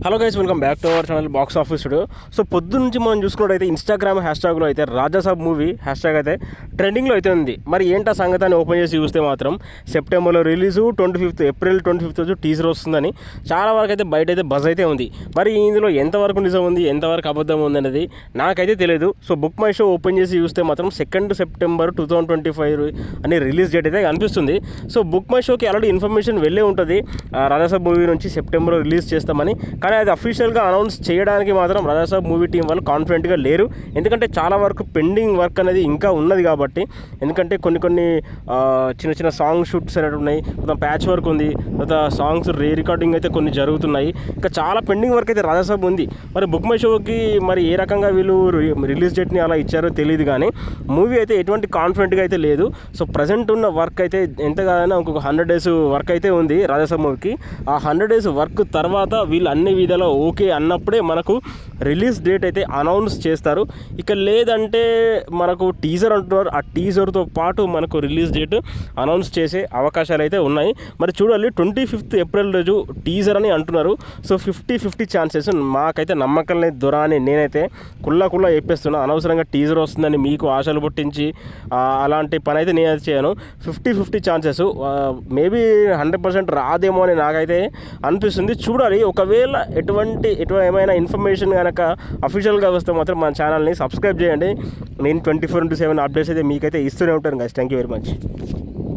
Hello guys, welcome back to our channel box office studio. So పొద్దు నుంచి మనం చూసుకున్నట్టయితే ఇన్స్టాగ్రామ్ హ్యాష్ట్యాగ్లో అయితే రాజాసాబ్ మూవీ హ్యాష్ట్యాగ్ అయితే ట్రెండింగ్లో అయితే ఉంది. మరి ఏంటా సంగతాన్ని ఓపెన్ చేసి చూస్తే మాత్రం సెప్టెంబర్లో రిలీజు, ఏప్రిల్ 25 రోజు టీజర్ వస్తుందని చాలా వరకు అయితే బయట అయితే బజ్ అయితే ఉంది. మరి ఇందులో ఎంతవరకు నిజం ఉంది, ఎంతవరకు అబద్ధం ఉంది అనేది నాకైతే తెలియదు. So book my show open చేసి చూస్తే మాత్రం 2 సెప్టెంబర్ 2025 అని రిలీజ్ డేట్ అయితే అనిపిస్తుంది. సో బుక్ మై షోకి ఆల్రెడీ ఇన్ఫర్మేషన్ వెళ్ళే ఉంటుంది రాజాసాబ్ మూవీ నుంచి సెప్టెంబర్లో రిలీజ్ చేస్తామని. కానీ అది అఫీషియల్గా అనౌన్స్ చేయడానికి మాత్రం రాజాసాబ్ మూవీ టీం వాళ్ళు కాన్ఫిడెంట్గా లేరు. ఎందుకంటే చాలా వరకు పెండింగ్ వర్క్ అనేది ఇంకా ఉన్నది కాబట్టి. ఎందుకంటే కొన్ని చిన్న చిన్న సాంగ్ షూట్స్ అనేవి ఉన్నాయి, కొంత ప్యాచ్ వర్క్ ఉంది, తర్వాత సాంగ్స్ రికార్డింగ్ అయితే కొన్ని జరుగుతున్నాయి. ఇంకా చాలా పెండింగ్ వర్క్ అయితే రాజాసాబ్ ఉంది. మరి బుక్ మై షోకి మరి ఏ రకంగా వీళ్ళు రిలీజ్ డేట్ని అలా ఇచ్చారో తెలియదు. కానీ మూవీ అయితే ఎటువంటి కాన్ఫిడెంట్గా అయితే లేదు. సో ప్రజెంట్ ఉన్న వర్క్ అయితే ఎంతగానో ఇంకొక 100 days వర్క్ అయితే ఉంది రాజాసాబ్ మూవీకి. ఆ 100 days వర్క్ తర్వాత వీళ్ళు అన్ని విధాలు ఓకే అన్నప్పుడే మనకు రిలీజ్ డేట్ అయితే అనౌన్స్ చేస్తారు. ఇక లేదంటే మనకు టీజర్ అంటున్నారు, ఆ టీజర్తో పాటు మనకు రిలీజ్ డేట్ అనౌన్స్ చేసే అవకాశాలు అయితే ఉన్నాయి. మరి చూడాలి, 25 ఏప్రిల్ రోజు టీజర్ అని అంటున్నారు. So 50-50 chances. మాకైతే నమ్మకం లేదు దొర అని నేనైతే కుల్లా చెప్పేస్తున్నా. అనవసరంగా టీజర్ వస్తుందని మీకు ఆశలు పుట్టించి అలాంటి పని అయితే నేనైతే చేయను. 50-50 ఛాన్సెస్. మేబీ 100% రాదేమో అని నాకైతే అనిపిస్తుంది. చూడాలి, ఒకవేళ ఏమైనా ఇన్ఫర్మేషన్ కనుక అఫీషియల్గా వస్తే మాత్రం మన ఛానల్ని సబ్స్క్రైబ్ చేయండి. నేను 24/7 అప్డేట్స్ అయితే మీకైతే ఇస్తూనే ఉంటాను guys. Thank you very much.